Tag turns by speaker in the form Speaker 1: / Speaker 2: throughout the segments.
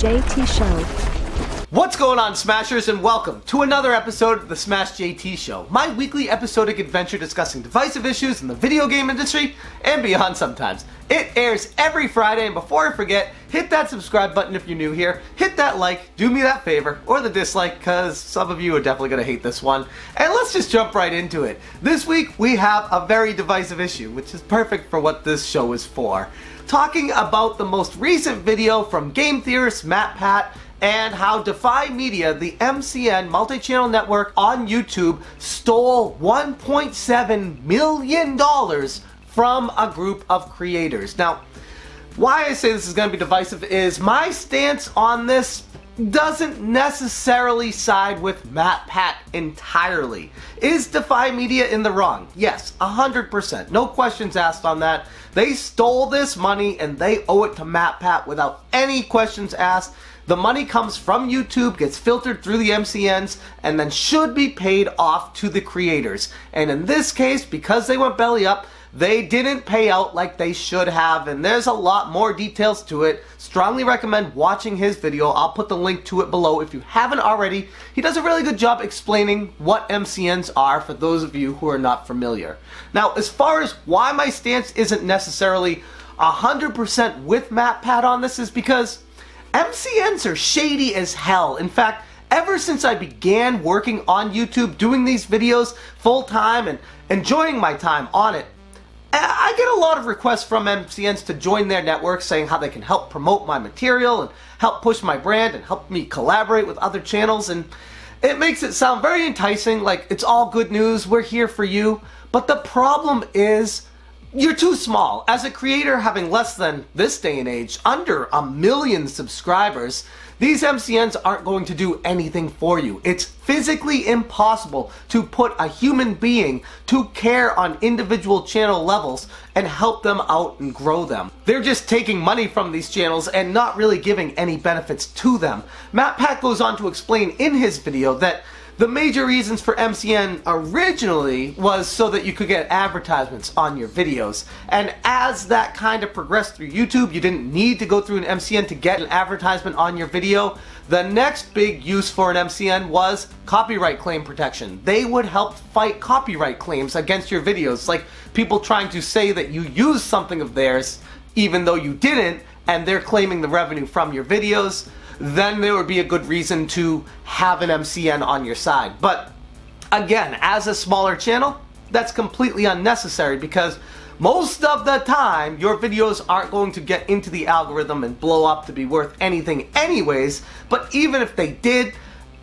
Speaker 1: JT Show.
Speaker 2: What's going on, Smashers, and welcome to another episode of the Smash JT Show, my weekly episodic adventure discussing divisive issues in the video game industry and beyond sometimes. It airs every Friday, and before I forget, hit that subscribe button if you're new here, hit that like, do me that favor, or the dislike, because some of you are definitely going to hate this one, and let's just jump right into it. This week, we have a very divisive issue, which is perfect for what this show is for. Talking about the most recent video from game theorist MatPat, and how Defy Media, the MCN multi-channel network on YouTube, stole $1.7 million from a group of creators. Now, why I say this is going to be divisive is my stance on this doesn't necessarily side with MatPat entirely. Is Defy Media in the wrong? Yes, 100%. No questions asked on that. They stole this money and they owe it to MatPat without any questions asked. The money comes from YouTube, gets filtered through the MCNs, and then should be paid off to the creators. And in this case, because they went belly up, they didn't pay out like they should have, and there's a lot more details to it. Strongly recommend watching his video. I'll put the link to it below if you haven't already. He does a really good job explaining what MCNs are for those of you who are not familiar. Now, as far as why my stance isn't necessarily 100% with MatPat on this is because MCNs are shady as hell. In fact, ever since I began working on YouTube, doing these videos full-time and enjoying my time on it, I get a lot of requests from MCNs to join their network saying how they can help promote my material and help push my brand and help me collaborate with other channels, and it makes it sound very enticing, like it's all good news, we're here for you. But the problem is, you're too small. As a creator having less than, this day and age, under 1 million subscribers, these MCNs aren't going to do anything for you. It's physically impossible to put a human being to care on individual channel levels and help them out and grow them. They're just taking money from these channels and not really giving any benefits to them. MatPat goes on to explain in his video that the major reasons for MCN originally was so that you could get advertisements on your videos. And as that kind of progressed through YouTube, you didn't need to go through an MCN to get an advertisement on your video. The next big use for an MCN was copyright claim protection. They would help fight copyright claims against your videos, like people trying to say that you used something of theirs even though you didn't, and they're claiming the revenue from your videos. Then there would be a good reason to have an MCN on your side. But again, as a smaller channel, that's completely unnecessary because most of the time your videos aren't going to get into the algorithm and blow up to be worth anything anyways. But even if they did,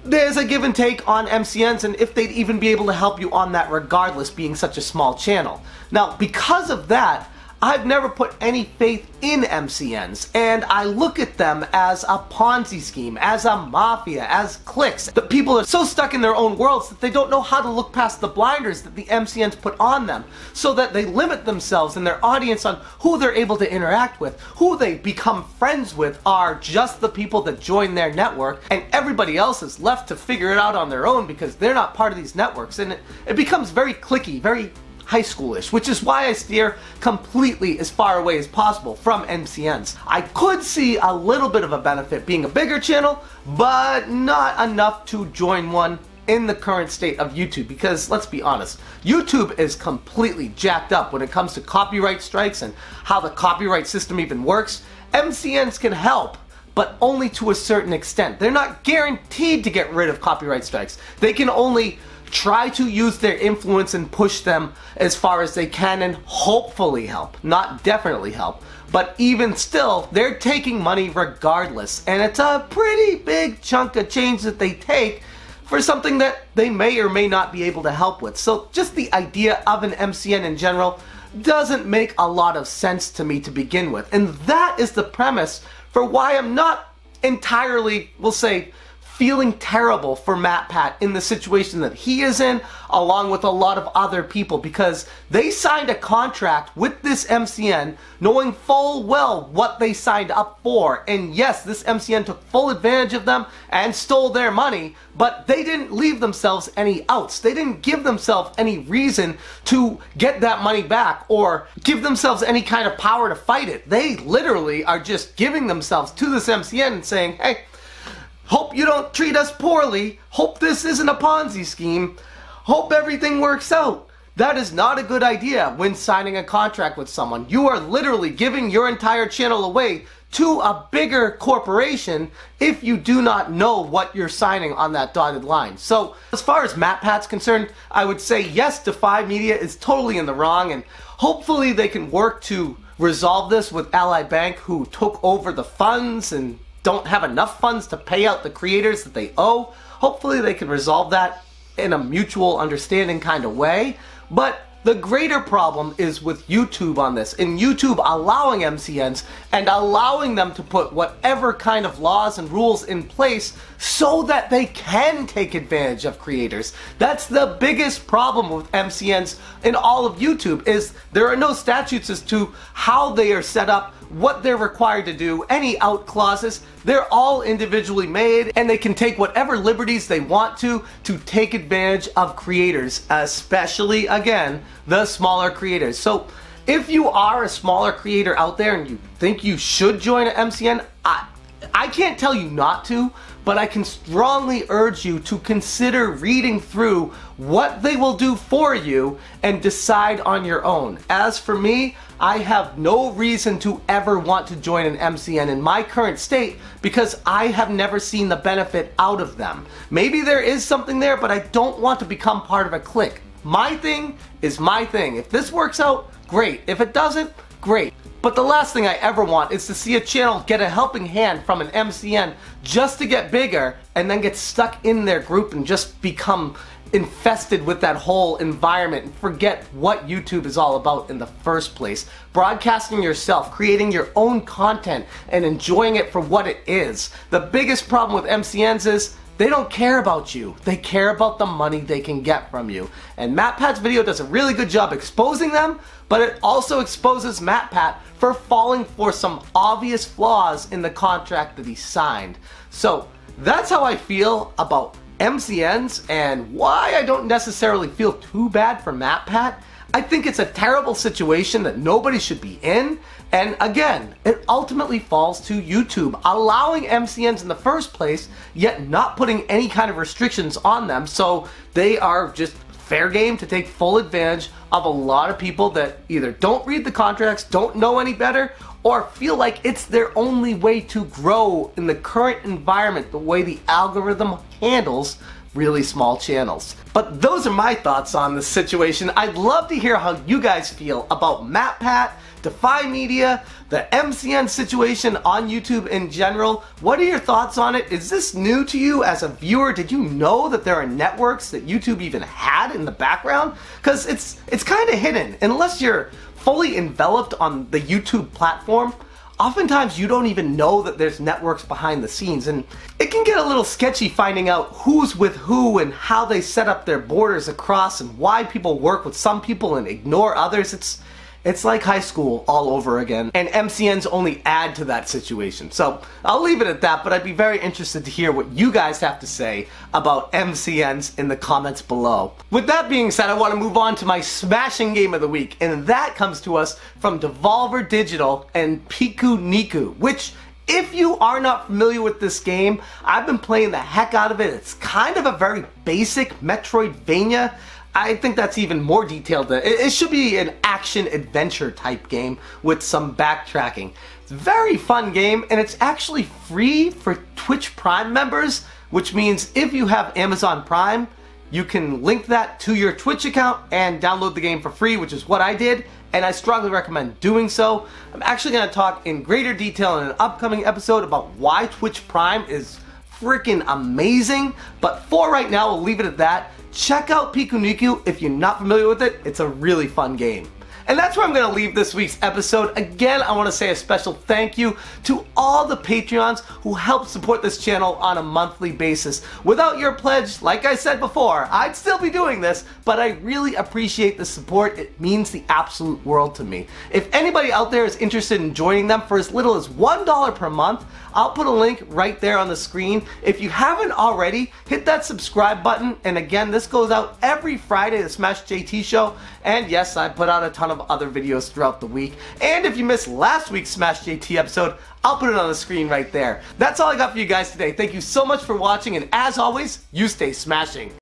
Speaker 2: there's a give and take on MCNs, and if they'd even be able to help you on that regardless, being such a small channel. Now, because of that, I've never put any faith in MCNs, and I look at them as a Ponzi scheme, as a mafia, as cliques. The people are so stuck in their own worlds that they don't know how to look past the blinders that the MCNs put on them, so that they limit themselves and their audience on who they're able to interact with. Who they become friends with are just the people that join their network, and everybody else is left to figure it out on their own because they're not part of these networks, and it becomes very cliquey, very high schoolish, which is why I steer completely as far away as possible from MCNs. I could see a little bit of a benefit being a bigger channel, but not enough to join one in the current state of YouTube, because let's be honest, YouTube is completely jacked up when it comes to copyright strikes and how the copyright system even works. MCNs can help, but only to a certain extent. They're not guaranteed to get rid of copyright strikes. They can only try to use their influence and push them as far as they can and hopefully help, not definitely help. But even still, they're taking money regardless, and it's a pretty big chunk of change that they take for something that they may or may not be able to help with. So just the idea of an MCN in general doesn't make a lot of sense to me to begin with, and that is the premise for why I'm not entirely, we'll say, feeling terrible for MatPat in the situation that he is in, along with a lot of other people, because they signed a contract with this MCN knowing full well what they signed up for. And yes, this MCN took full advantage of them and stole their money, but they didn't leave themselves any outs. They didn't give themselves any reason to get that money back or give themselves any kind of power to fight it. They literally are just giving themselves to this MCN and saying, hey, hope you don't treat us poorly. Hope this isn't a Ponzi scheme. Hope everything works out. That is not a good idea when signing a contract with someone. You are literally giving your entire channel away to a bigger corporation if you do not know what you're signing on that dotted line. So as far as MatPat's concerned, I would say yes, Defy Media is totally in the wrong, and hopefully they can work to resolve this with Ally Bank, who took over the funds and don't have enough funds to pay out the creators that they owe. Hopefully they can resolve that in a mutual understanding kind of way. But the greater problem is with YouTube on this, and YouTube allowing MCNs and allowing them to put whatever kind of laws and rules in place so that they can take advantage of creators. That's the biggest problem with MCNs in all of YouTube, is there are no statutes as to how they are set up, what they're required to do, any out clauses. They're all individually made, and they can take whatever liberties they want to take advantage of creators, especially, again, the smaller creators. So if you are a smaller creator out there and you think you should join an MCN, I can't tell you not to, but I can strongly urge you to consider reading through what they will do for you and decide on your own. As for me, I have no reason to ever want to join an MCN in my current state because I have never seen the benefit out of them. Maybe there is something there, but I don't want to become part of a clique. My thing is my thing. If this works out, great. If it doesn't, great. But the last thing I ever want is to see a channel get a helping hand from an MCN just to get bigger and then get stuck in their group and just become infested with that whole environment and forget what YouTube is all about in the first place. Broadcasting yourself, creating your own content, and enjoying it for what it is. The biggest problem with MCNs is they don't care about you. They care about the money they can get from you. And MatPat's video does a really good job exposing them, but it also exposes MatPat for falling for some obvious flaws in the contract that he signed. So that's how I feel about MCNs and why I don't necessarily feel too bad for MatPat. I think it's a terrible situation that nobody should be in, and again, it ultimately falls to YouTube allowing MCNs in the first place, yet not putting any kind of restrictions on them, so they are just fair game to take full advantage of a lot of people that either don't read the contracts, don't know any better, or feel like it's their only way to grow in the current environment, the way the algorithm handles really small channels. But those are my thoughts on this situation. I'd love to hear how you guys feel about MatPat, Defy Media, the MCN situation on YouTube in general. What are your thoughts on it? Is this new to you as a viewer? Did you know that there are networks that YouTube even had in the background? Because it's kind of hidden. Unless you're fully enveloped on the YouTube platform, oftentimes you don't even know that there's networks behind the scenes, and it can get a little sketchy finding out who's with who and how they set up their borders across and why people work with some people and ignore others. It's like high school all over again, and MCNs only add to that situation. So I'll leave it at that, but I'd be very interested to hear what you guys have to say about MCNs in the comments below. With that being said, I want to move on to my smashing game of the week, and that comes to us from Devolver Digital and PikuNiku, which, if you are not familiar with this game, I've been playing the heck out of it. It's kind of a very basic Metroidvania. I think that's even more detailed. It should be an action-adventure type game with some backtracking. It's a very fun game, and it's actually free for Twitch Prime members, which means if you have Amazon Prime, you can link that to your Twitch account and download the game for free, which is what I did, and I strongly recommend doing so. I'm actually going to talk in greater detail in an upcoming episode about why Twitch Prime is freaking amazing, but for right now, we'll leave it at that. Check out PikuNiku if you're not familiar with it. It's a really fun game. And that's where I'm going to leave this week's episode. Again, I want to say a special thank you to all the Patreons who help support this channel on a monthly basis. Without your pledge, like I said before, I'd still be doing this, but I really appreciate the support. It means the absolute world to me. If anybody out there is interested in joining them for as little as $1 per month, I'll put a link right there on the screen. If you haven't already, hit that subscribe button. And again, this goes out every Friday, the Smash JT show. And yes, I put out a ton of other videos throughout the week. And if you missed last week's Smash JT episode, I'll put it on the screen right there. That's all I got for you guys today. Thank you so much for watching, and as always, you stay smashing.